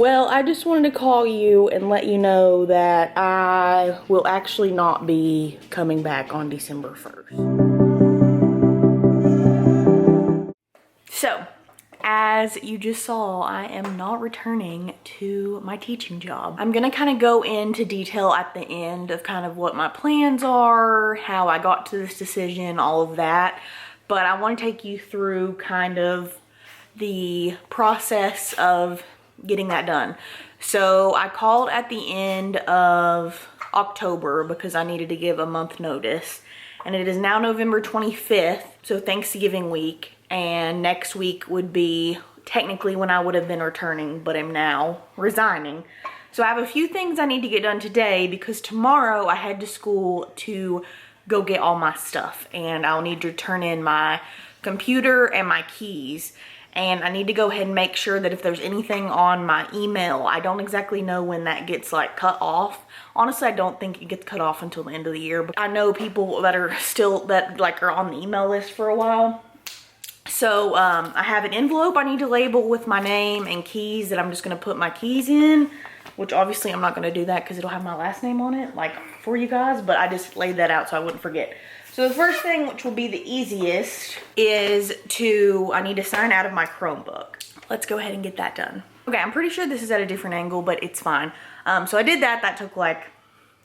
Well, I just wanted to call you and let you know that I will actually not be coming back on December 1st. So, as you just saw, I am not returning to my teaching job. I'm gonna kind of go into detail at the end of kind of what my plans are, how I got to this decision, all of that. But I want to take you through kind of the process of getting that done. So I called at the end of October because I needed to give a month notice, and it is now November 25th, so Thanksgiving week, and next week would be technically when I would have been returning, but I'm now resigning. So I have a few things I need to get done today because tomorrow I head to school to go get all my stuff, and I'll need to turn in my computer and my keys. And I need to go ahead and make sure that if there's anything on my email, I don't exactly know when that gets like cut off. Honestly, I don't think it gets cut off until the end of the year, but I know people that are still, that like are on the email list for a while. So I have an envelope I need to label with my name and keys that I'm just gonna put my keys in, which obviously I'm not gonna do that because it'll have my last name on it, like for you guys, but I just laid that out so I wouldn't forget. So the first thing, which will be the easiest, is I need to sign out of my Chromebook. Let's go ahead and get that done. Okay, I'm pretty sure this is at a different angle, but it's fine. So I did that. That took like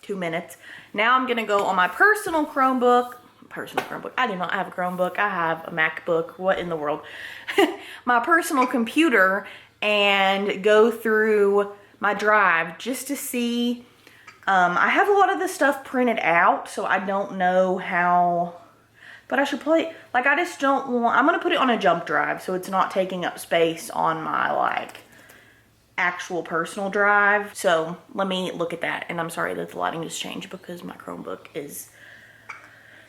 2 minutes. Now I'm gonna go on my personal Chromebook. I do not have a Chromebook. I have a MacBook. What in the world? My personal computer, and go through my drive just to see. I have a lot of this stuff printed out, so I don't know how, but I should probably, like, I just don't want, I'm going to put it on a jump drive so it's not taking up space on my, like, actual personal drive. So let me look at that. And I'm sorry that the lighting just changed because my Chromebook is,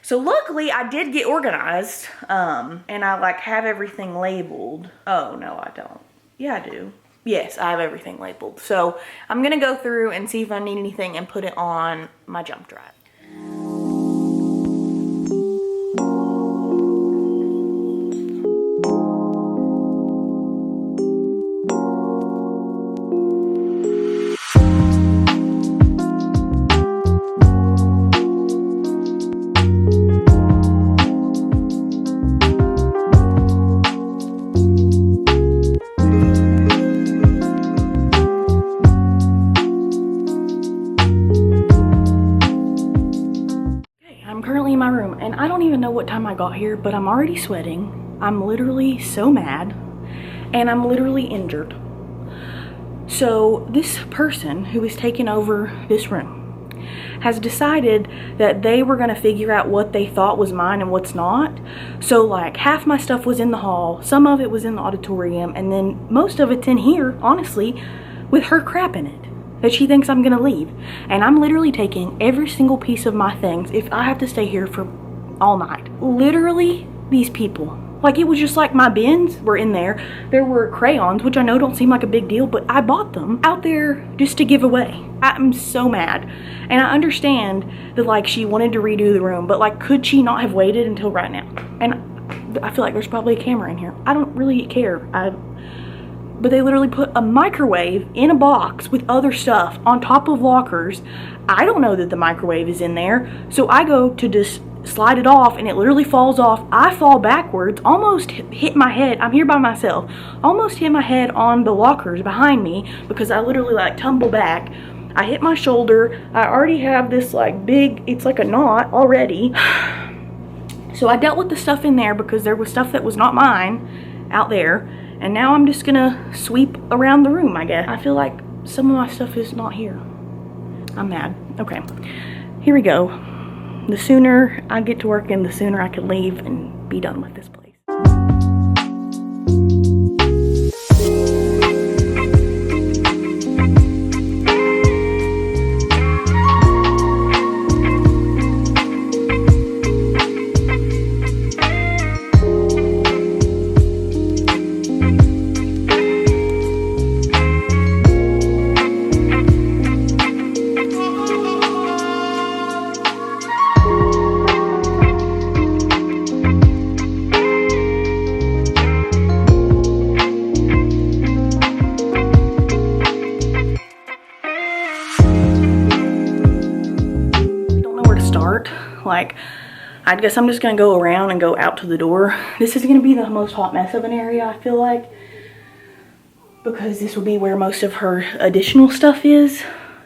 so luckily I did get organized, and I, like, have everything labeled. Oh, no, I don't. Yeah, I do. Yes, I have everything labeled. So I'm gonna go through and see if I need anything and put it on my jump drive. In my room, and I don't even know what time I got here, but I'm already sweating. I'm literally so mad, and I'm literally injured. So this person who is taking over this room has decided that they were going to figure out what they thought was mine and what's not. So like half my stuff was in the hall, some of it was in the auditorium, and then most of it's in here, honestly, with her crap in it that she thinks I'm gonna leave. And I'm literally taking every single piece of my things if I have to stay here for all night. Literally, these people, like, it was just like my bins were in there. There were crayons, which I know don't seem like a big deal, but I bought them out there just to give away. I'm so mad. And I understand that, like, she wanted to redo the room, but, like, could she not have waited until right now? And I feel like there's probably a camera in here. I don't really care. But they literally put a microwave in a box with other stuff on top of lockers. I don't know that the microwave is in there. So I go to just slide it off, and it literally falls off. I fall backwards, almost hit my head. I'm here by myself. Almost hit my head on the lockers behind me because I literally, like, tumble back. I hit my shoulder. I already have this, like, big, it's like a knot already. So I dealt with the stuff in there because there was stuff that was not mine out there. And now I'm just gonna sweep around the room, I guess. I feel like some of my stuff is not here. I'm mad. Okay, here we go. The sooner I get to work, and the sooner I can leave and be done with this place. Like, I guess I'm just gonna go around and go out to the door. This is gonna be the most hot mess of an area, I feel like, because this will be where most of her additional stuff is.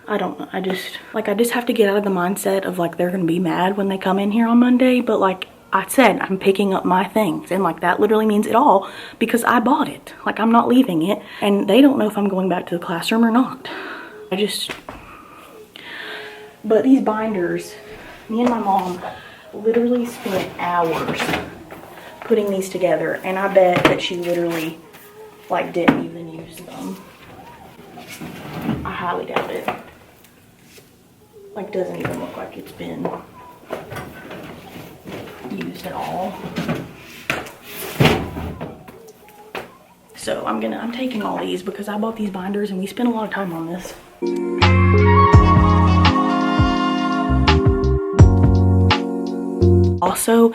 I don't know, I just have to get out of the mindset of like they're gonna be mad when they come in here on Monday, but like I said, I'm picking up my things, and like that literally means it all because I bought it. Like, I'm not leaving it, and they don't know if I'm going back to the classroom or not. But these binders, me and my mom literally spent hours putting these together, and I bet that she literally like didn't even use them. I highly doubt it. Like, doesn't even look like it's been used at all. So I'm taking all these because I bought these binders and we spent a lot of time on this. Also,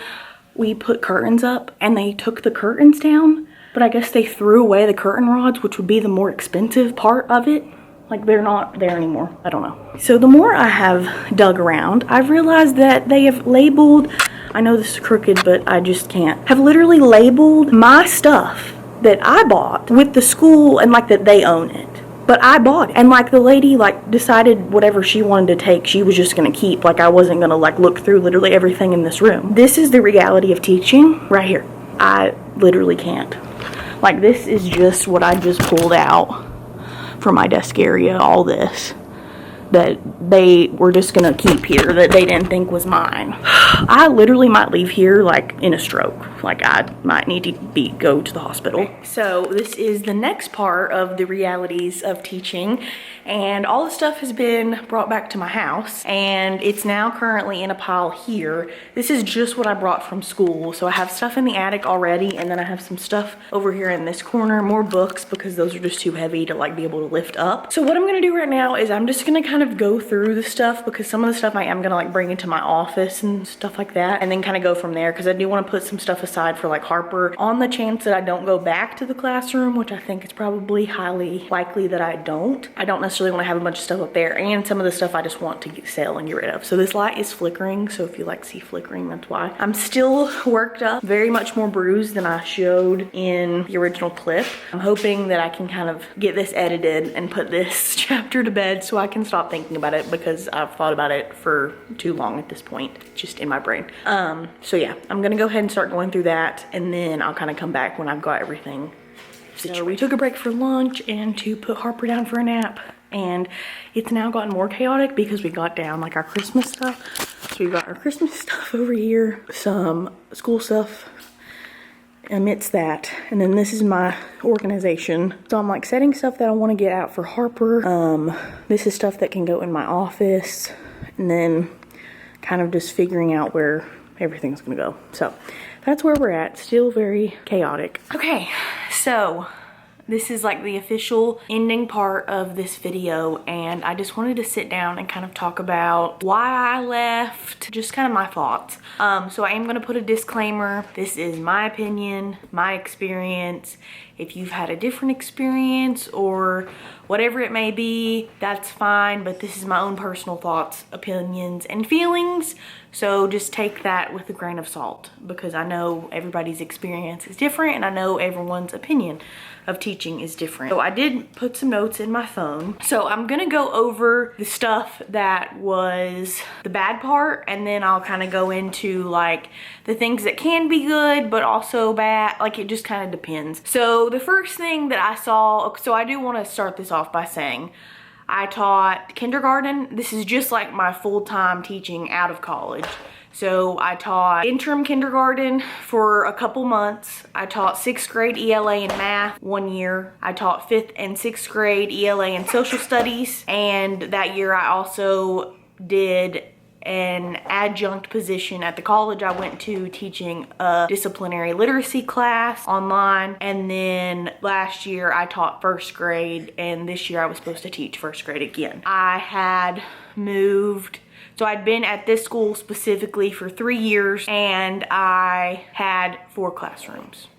we put curtains up and they took the curtains down, but I guess they threw away the curtain rods, which would be the more expensive part of it. Like, they're not there anymore. I don't know. So the more I have dug around, I've realized that they have labeled, I know this is crooked, but I just can't, have literally labeled my stuff that I bought with the school and like that they own it. But I bought it. And like the lady like decided whatever she wanted to take, she was just gonna keep. Like, I wasn't gonna like look through literally everything in this room. This is the reality of teaching right here. I literally can't. Like, this is just what I just pulled out from my desk area, all this that they were just gonna keep here that they didn't think was mine. I literally might leave here like in a stroke. Like, I might need to go to the hospital. So this is the next part of the realities of teaching, and all the stuff has been brought back to my house and it's now currently in a pile here. This is just what I brought from school. So I have stuff in the attic already, and then I have some stuff over here in this corner, more books because those are just too heavy to like be able to lift up. So what I'm gonna do right now is I'm just gonna kind of go through the stuff, because some of the stuff I am gonna like bring into my office and stuff like that, and then kind of go from there, because I do want to put some stuff aside for like Harper on the chance that I don't go back to the classroom, which I think it's probably highly likely that I don't. I don't necessarily want to have a bunch of stuff up there, and some of the stuff I just want to sell and get rid of. So this light is flickering, so if you like see flickering, that's why. I'm still worked up, very much more bruised than I showed in the original clip. I'm hoping that I can kind of get this edited and put this chapter to bed so I can stop thinking about it, because I've thought about it for too long at this point, just in my brain. So yeah, I'm gonna go ahead and start going through that, and then I'll kind of come back when I've got everything situated. So we took a break for lunch and to put Harper down for a nap, and it's now gotten more chaotic because we got down like our Christmas stuff. So we've got our Christmas stuff over here, some school stuff amidst that, and then this is my organization. So I'm like setting stuff that I want to get out for Harper. This is stuff that can go in my office, and then kind of just figuring out where everything's gonna go. So that's where we're at. Still very chaotic. Okay, so this is like the official ending part of this video, and I just wanted to sit down and kind of talk about why I left, just kind of my thoughts. So I am gonna put a disclaimer. This is my opinion, my experience. If you've had a different experience or whatever it may be, that's fine, but this is my own personal thoughts, opinions, and feelings. So just take that with a grain of salt, because I know everybody's experience is different, and I know everyone's opinion of teaching is different. So I did put some notes in my phone. So I'm gonna go over the stuff that was the bad part, and then I'll kind of go into like the things that can be good, but also bad. Like, it just kind of depends. So the first thing that I saw, so I do want to start this off by saying I taught kindergarten. This is just like my full-time teaching out of college. So I taught interim kindergarten for a couple months. I taught 6th grade ELA and math 1 year. I taught 5th and 6th grade ELA and social studies. And that year I also did an adjunct position at the college I went to, teaching a disciplinary literacy class online. And then last year I taught 1st grade, and this year I was supposed to teach 1st grade again. I had moved, so I'd been at this school specifically for 3 years, and I had 4 classrooms.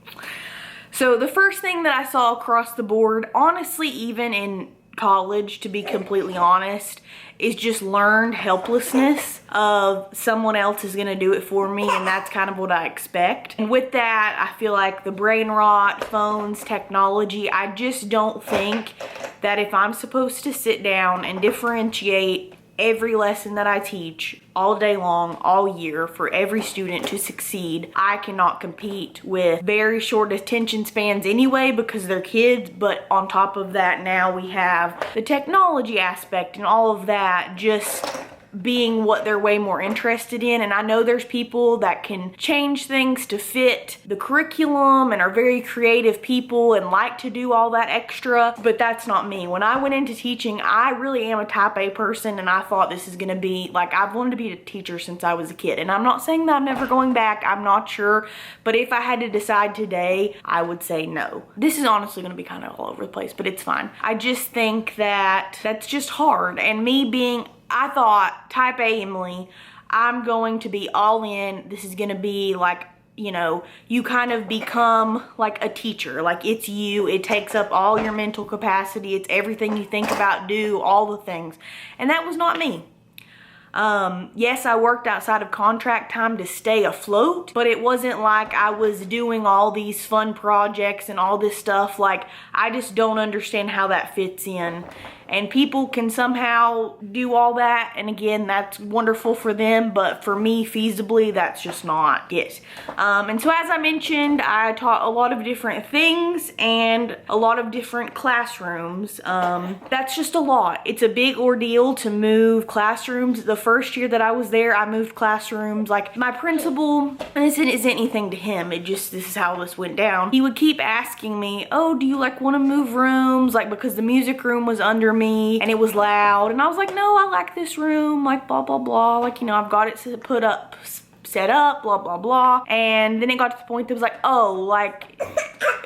So the first thing that I saw across the board, honestly, even in college, to be completely honest, is just learned helplessness of someone else is gonna do it for me, and that's kind of what I expect. And with that, I feel like the brain rot, phones, technology, I just don't think that if I'm supposed to sit down and differentiate every lesson that I teach all day long, all year, for every student to succeed, I cannot compete with very short attention spans anyway because they're kids. But on top of that, now we have the technology aspect and all of that just being what they're way more interested in. And I know there's people that can change things to fit the curriculum and are very creative people and like to do all that extra, but that's not me. When I went into teaching, I really am a type A person, and I thought this is gonna be like, I've wanted to be a teacher since I was a kid. And I'm not saying that I'm never going back, I'm not sure, but if I had to decide today, I would say no. This is honestly gonna be kind of all over the place, but it's fine. I just think that that's just hard. And me being, I thought, type A Emily, I'm going to be all in. This is gonna be like, you know, you kind of become like a teacher. Like, it's you, it takes up all your mental capacity, it's everything you think about, do, all the things. And that was not me. Yes, I worked outside of contract time to stay afloat, but it wasn't like I was doing all these fun projects and all this stuff. Like, I just don't understand how that fits in. And people can somehow do all that, and again, that's wonderful for them, but for me, feasibly, that's just not it. And so as I mentioned, I taught a lot of different things and a lot of different classrooms. That's just a lot. It's a big ordeal to move classrooms. The first year that I was there, I moved classrooms. Like, my principal, and this isn't anything to him, this is how this went down. He would keep asking me, oh, do you like want to move rooms? Like, because the music room was under me and it was loud, and I was like, no, I like this room, like blah blah blah, like, you know, I've got it set up, blah blah blah. And then it got to the point that was like, oh, like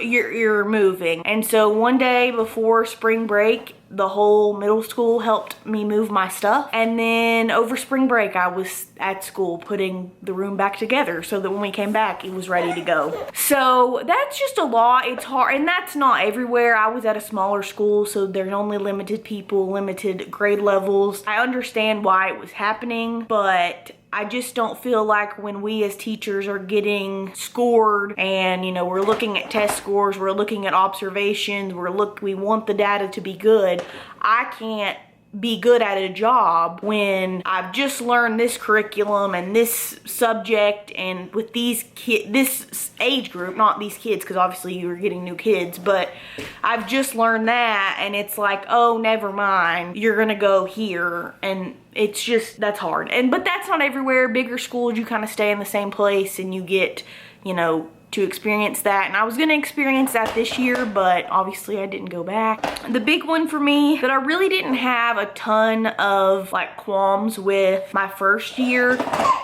you're moving. And so one day before spring break, the whole middle school helped me move my stuff, and then over spring break I was at school putting the room back together so that when we came back it was ready to go. So that's just a lot. It's hard, and that's not everywhere. I was at a smaller school, so there's only limited people, limited grade levels. I understand why it was happening, but I just don't feel like when we as teachers are getting scored and, you know, we're looking at test scores, we're looking at observations, we want the data to be good. I can't be good at a job when I've just learned this curriculum and this subject, and with these kids, this age group, not these kids, because obviously you're getting new kids, but I've just learned that, and it's like, oh, never mind, you're gonna go here. And it's just, that's hard. But that's not everywhere. Bigger schools, you kind of stay in the same place and you get, you know, to experience that. And I was gonna experience that this year, but obviously I didn't go back. The big one for me that I really didn't have a ton of like qualms with my first year,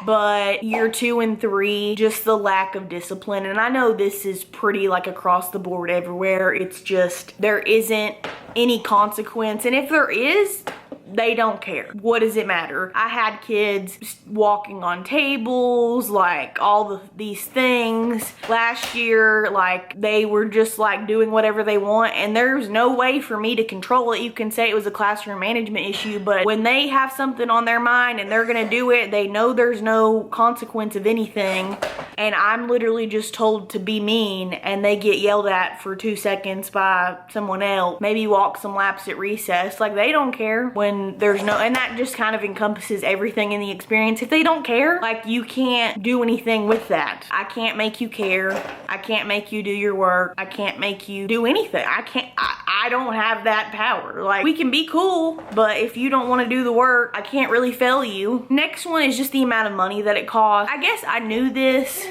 but year 2 and 3, just the lack of discipline. And I know this is pretty like across the board everywhere. It's just, there isn't any consequence. And if there is, they don't care. What does it matter? I had kids walking on tables, like all these things. Last year, like they were just like doing whatever they want, and there's no way for me to control it. You can say it was a classroom management issue, but when they have something on their mind and they're gonna do it, they know there's no consequence of anything. And I'm literally just told to be mean, and they get yelled at for 2 seconds by someone else. Maybe walk some laps at recess. Like, they don't care when there's no, and that just kind of encompasses everything in the experience. If they don't care, like, you can't do anything with that. I can't make you care. I can't make you do your work. I can't make you do anything. I don't have that power. Like, we can be cool, but if you don't want to do the work, I can't really fail you. Next one is just the amount of money that it costs. I guess I knew this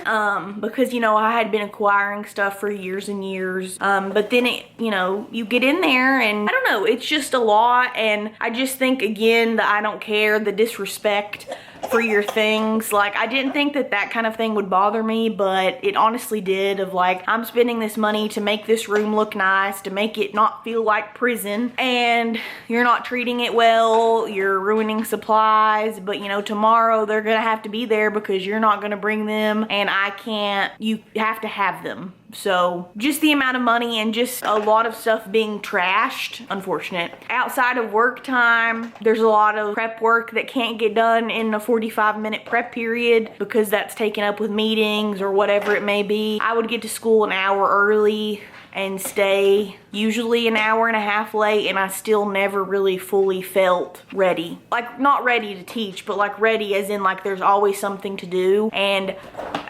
because, you know, I had been acquiring stuff for years and years. But then it, you know, you get in there and I don't know, it's just a lot. And I just think, again, the I don't care, the disrespect for your things. Like, I didn't think that that kind of thing would bother me, but it honestly did. Of like, I'm spending this money to make this room look nice, to make it not feel like prison, and you're not treating it well, you're ruining supplies, but you know, tomorrow they're gonna have to be there because you're not gonna bring them, and I can't, you have to have them. So just the amount of money and just a lot of stuff being trashed, unfortunate. Outside of work time, there's a lot of prep work that can't get done in a 45-minute prep period because that's taken up with meetings or whatever it may be. I would get to school an hour early and stay usually an hour and a half late, and I still never really fully felt ready. Like, not ready to teach, but like ready as in like there's always something to do, and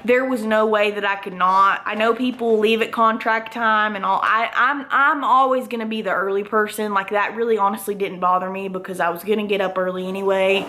there was no way that I could not. I know people leave at contract time and all. I'm always gonna be the early person. Like, that really honestly didn't bother me because I was gonna get up early anyway.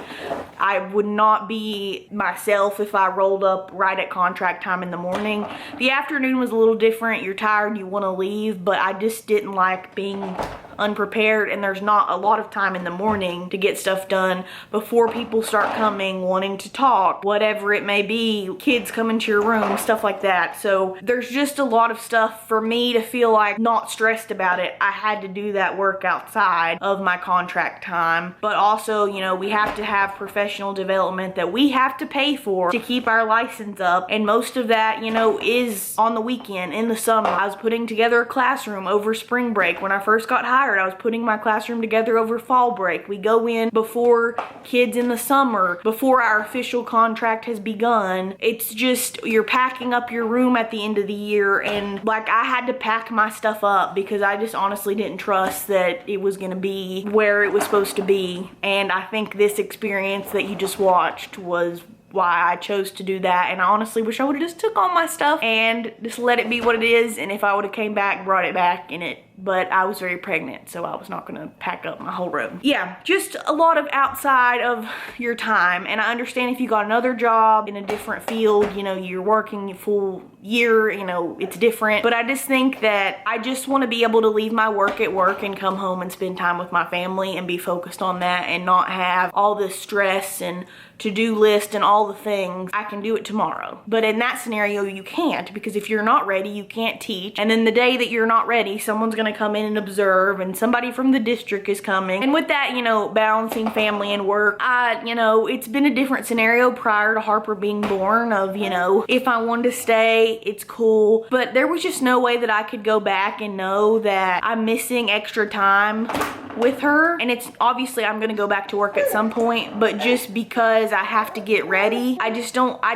I would not be myself if I rolled up right at contract time in the morning. The afternoon was a little different. You're tired, you wanna leave, but I just didn't like being unprepared, and there's not a lot of time in the morning to get stuff done before people start coming, wanting to talk, whatever it may be, kids come into your room, stuff like that. So there's just a lot of stuff for me to feel like not stressed about it. I had to do that work outside of my contract time, but also, you know, we have to have professional development that we have to pay for to keep our license up, and most of that, you know, is on the weekend, in the summer. I was putting together a classroom over spring break. When I first got hired, I was putting my classroom together over fall break. We go in before kids in the summer, before our official contract has begun. It's just, you're packing up your room at the end of the year, and like, I had to pack my stuff up because I just honestly didn't trust that it was gonna be where it was supposed to be. And I think this experience that you just watched was why I chose to do that, and I honestly wish I would have just took all my stuff and just let it be what it is, and if I would have came back, brought it back in it. But I was very pregnant, so I was not gonna pack up my whole room. Yeah, just a lot of outside of your time, and I understand if you got another job in a different field, you know, you're working a full year, you know, it's different. But I just think that I just want to be able to leave my work at work and come home and spend time with my family and be focused on that and not have all this stress and to-do list and all the things. I can do it tomorrow. But in that scenario, you can't, because if you're not ready, you can't teach. And then the day that you're not ready, someone's gonna come in and observe, and somebody from the district is coming. And with that, you know, balancing family and work, you know, it's been a different scenario prior to Harper being born of, you know, if I wanted to stay, it's cool. But there was just no way that I could go back and know that I'm missing extra time with her. And it's obviously I'm gonna go back to work at some point, but just because I have to get ready, I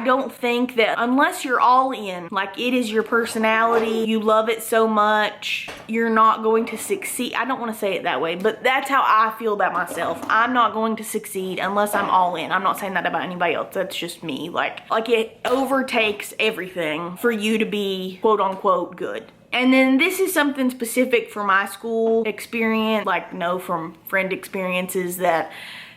don't think that unless you're all in, like it is your personality, you love it so much, you're not going to succeed. I don't want to say it that way, but that's how I feel about myself. I'm not going to succeed unless I'm all in. I'm not saying that about anybody else. That's just me. Like it overtakes everything for you to be quote unquote good. And then this is something specific for my school experience, like know from friend experiences that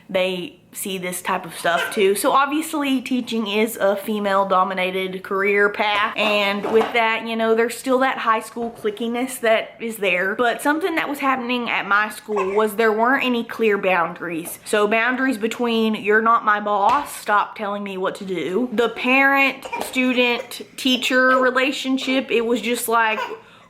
they see this type of stuff too. So obviously teaching is a female dominated career path, and with that, you know, there's still that high school clickiness that is there. But something that was happening at my school was there weren't any clear boundaries. So boundaries between you're not my boss, stop telling me what to do, the parent student teacher relationship, it was just like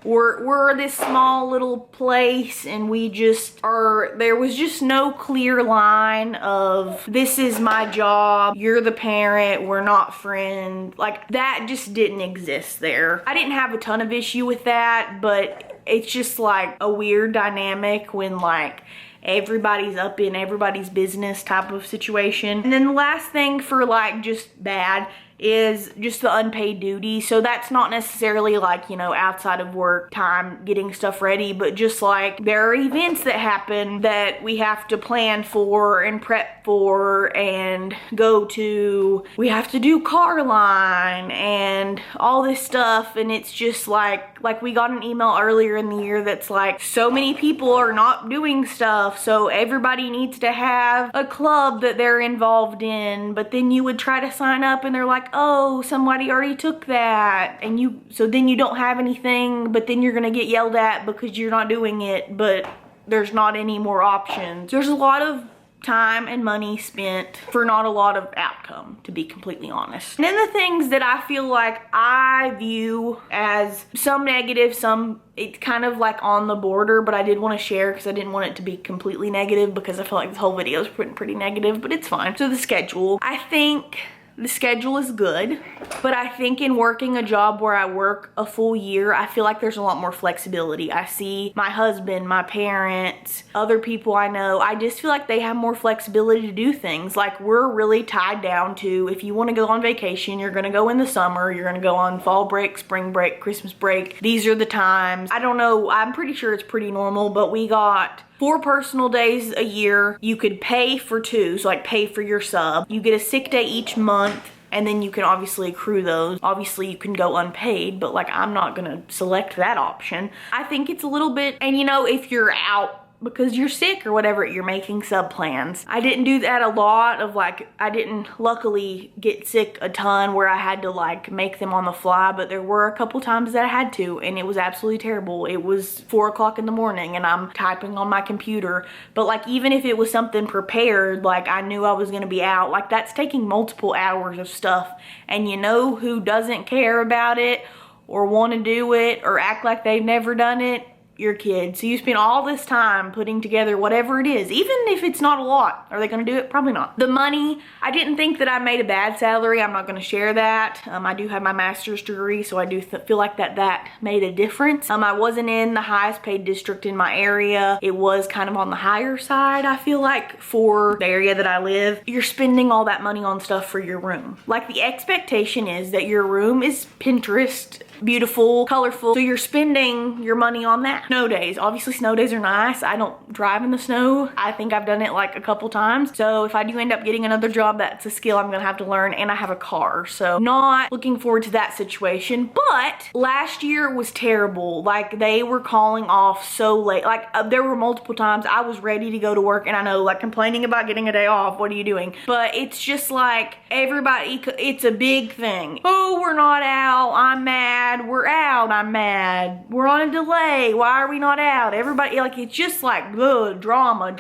we're this small little place, and we just are, there was just no clear line of this is my job, you're the parent, we're not friends. Like that just didn't exist there. I didn't have a ton of issue with that, but it's just like a weird dynamic when like everybody's up in everybody's business type of situation. And then the last thing for like just bad is just the unpaid duty. So that's not necessarily like, you know, outside of work time getting stuff ready, but just like there are events that happen that we have to plan for and prep for and go to. We have to do car line and all this stuff, and it's just like we got an email earlier in the year that's like so many people are not doing stuff, so everybody needs to have a club that they're involved in. But then you would try to sign up and they're like, oh, somebody already took that, and so then you don't have anything, but then you're gonna get yelled at because you're not doing it, but there's not any more options. There's a lot of time and money spent for not a lot of outcome, to be completely honest. And then the things that I feel like I view as some negative, some it's kind of like on the border, but I did want to share because I didn't want it to be completely negative, because I feel like this whole video is pretty negative, but it's fine. So the schedule, I think the schedule is good, but I think in working a job where I work a full year, I feel like there's a lot more flexibility. I see my husband, my parents, other people I know, I just feel like they have more flexibility to do things. Like, we're really tied down to, if you want to go on vacation, you're going to go in the summer, you're going to go on fall break, spring break, Christmas break. These are the times. I don't know, I'm pretty sure it's pretty normal, but we got 4 personal days a year. You could pay for 2, so like pay for your sub. You get a sick day each month, and then you can obviously accrue those. Obviously you can go unpaid, but like, I'm not gonna select that option. I think it's a little bit, and you know, if you're out because you're sick or whatever, you're making sub plans. I didn't do that a lot of like, I didn't luckily get sick a ton where I had to like make them on the fly, but there were a couple times that I had to, and it was absolutely terrible. It was 4 o'clock in the morning and I'm typing on my computer, but like, even if it was something prepared, like I knew I was gonna be out, like that's taking multiple hours of stuff. And you know who doesn't care about it or want to do it or act like they've never done it? Your kids. So you spend all this time putting together whatever it is, even if it's not a lot. Are they going to do it? Probably not. The money, I didn't think that I made a bad salary. I'm not going to share that. I do have my master's degree, so I do feel like that made a difference. I wasn't in the highest paid district in my area. It was kind of on the higher side, I feel like, for the area that I live. You're spending all that money on stuff for your room. Like, the expectation is that your room is Pinterest beautiful, colorful, so you're spending your money on that. Snow days, obviously snow days are nice. I don't drive in the snow. I think I've done it like a couple times, so if I do end up getting another job, that's a skill I'm gonna have to learn, and I have a car, so not looking forward to that situation. But last year was terrible. Like, they were calling off so late. Like, there were multiple times I was ready to go to work, and I know, like, complaining about getting a day off, what are you doing? But it's just like, everybody, it's a big thing. Oh, we're not out, I'm mad. We're out, I'm mad. We're on a delay, why are we not out? Everybody, like, it's just like, ugh, drama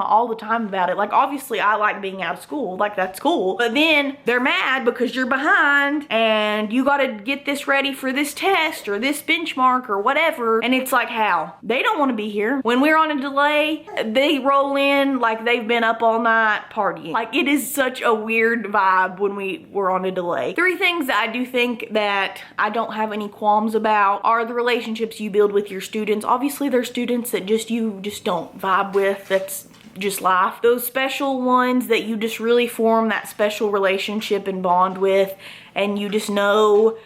all the time about it. Like, obviously I like being out of school, like, that's cool, but then they're mad because you're behind and you gotta get this ready for this test or this benchmark or whatever, and it's like, how? They don't want to be here. When we're on a delay, they roll in like they've been up all night partying. Like, it is such a weird vibe when we were on a delay. 3 things that I do think that I don't have any qualms about are the relationships you build with your students. Obviously there's students that you just don't vibe with. That's just life. Those special ones that you just really form that special relationship and bond with, and you just know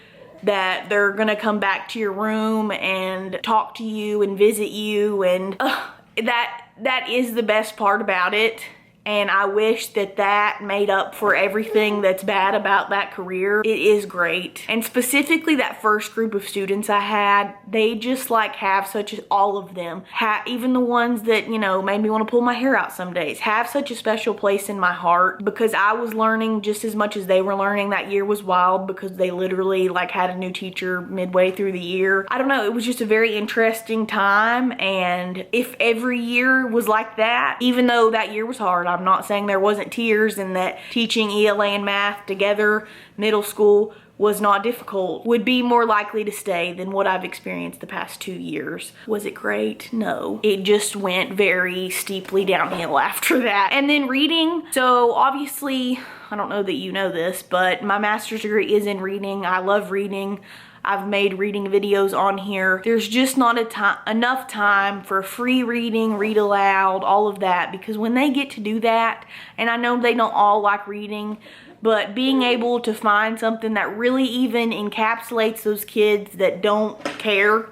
that they're gonna come back to your room and talk to you and visit you, and that is the best part about it. And I wish that made up for everything that's bad about that career. It is great. And specifically that first group of students I had, they just like have all of them, even the ones that, you know, made me want to pull my hair out some days, have such a special place in my heart, because I was learning just as much as they were learning. That year was wild because they literally like had a new teacher midway through the year. I don't know, it was just a very interesting time. And if every year was like that, even though that year was hard, I'm not saying there wasn't tears and that teaching ELA and math together, middle school, was not difficult, would be more likely to stay than what I've experienced the past 2 years. Was it great? No. It just went very steeply downhill after that. And then reading. So obviously, I don't know that you know this, but my master's degree is in reading. I love reading. I've made reading videos on here. There's just not enough time for free reading, read aloud, all of that, because when they get to do that, and I know they don't all like reading, but being able to find something that really even encapsulates those kids that don't care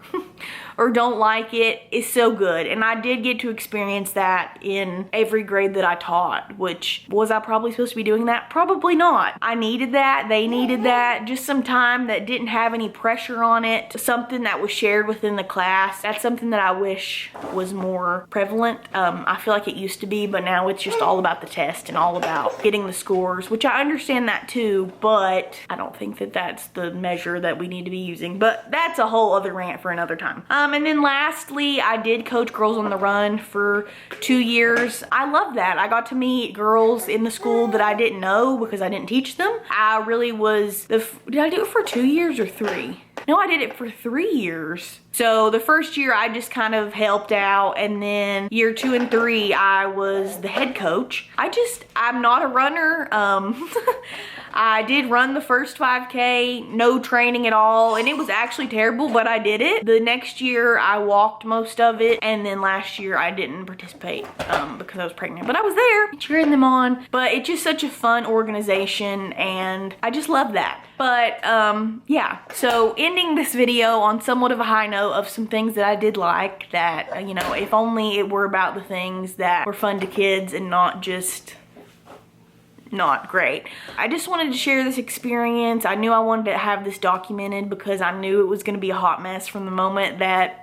or don't like it is so good. And I did get to experience that in every grade that I taught, which, was I probably supposed to be doing that? Probably not. I needed that, they needed that, just some time that didn't have any pressure on it, something that was shared within the class. That's something that I wish was more prevalent. I feel like it used to be, but now it's just all about the test and all about getting the scores, which I understand that too, but I don't think that that's the measure that we need to be using. But that's a whole other rant for another time. And then lastly, I did coach Girls on the Run for 2 years. I love that. I got to meet girls in the school that I didn't know because I didn't teach them. I really was, did I do it for 2 years or 3? No, I did it for 3 years. So the first year I just kind of helped out, and then year 2 and 3 I was the head coach. I'm not a runner. I did run the first 5K, no training at all, and it was actually terrible, but I did it. The next year I walked most of it, and then last year I didn't participate because I was pregnant, but I was there cheering them on. But it's just such a fun organization, and I just love that. But yeah, so ending this video on somewhat of a high note of some things that I did like, that, you know, if only it were about the things that were fun to kids and not just not great. I just wanted to share this experience. I knew I wanted to have this documented because I knew it was going to be a hot mess from the moment that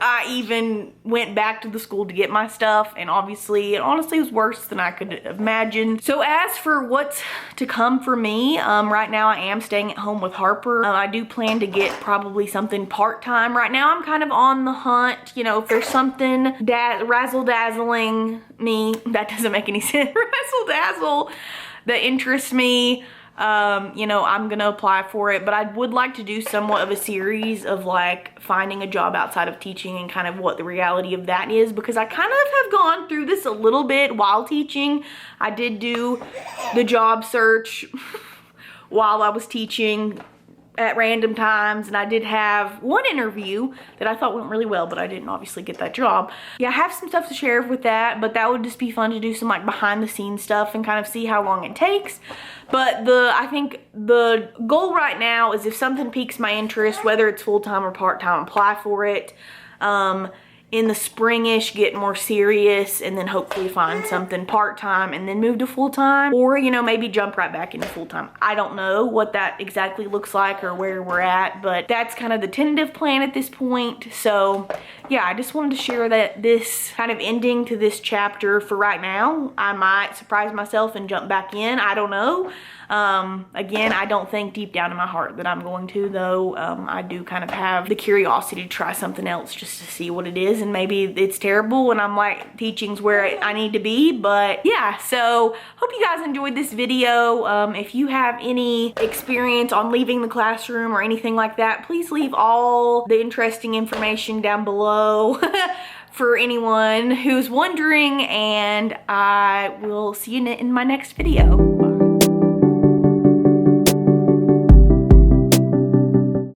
I even went back to the school to get my stuff, and obviously it honestly was worse than I could imagine. So as for what's to come for me, right now I am staying at home with Harper. I do plan to get probably something part-time. Right now I'm kind of on the hunt, you know, if there's something razzle-dazzling me, that doesn't make any sense, razzle-dazzle that interests me, you know, I'm gonna apply for it. But I would like to do somewhat of a series of like finding a job outside of teaching and kind of what the reality of that is, because I kind of have gone through this a little bit while teaching. I did do the job search while I was teaching at random times, and I did have one interview that I thought went really well, but I didn't obviously get that job. Yeah, I have some stuff to share with that, but that would just be fun to do some like behind the scenes stuff and kind of see how long it takes. But I think the goal right now is if something piques my interest, whether it's full-time or part-time, apply for it. In the spring-ish, get more serious, and then hopefully find something part-time and then move to full-time, or, you know, maybe jump right back into full-time. I don't know what that exactly looks like or where we're at, but that's kind of the tentative plan at this point. So yeah, I just wanted to share that this kind of ending to this chapter for right now. I might surprise myself and jump back in, I don't know. Again, I don't think deep down in my heart that I'm going to, though. I do kind of have the curiosity to try something else just to see what it is, and maybe it's terrible and I'm like, teaching's where I need to be. But yeah, so hope you guys enjoyed this video. If you have any experience on leaving the classroom or anything like that, please leave all the interesting information down below for anyone who's wondering, and I will see you in my next video.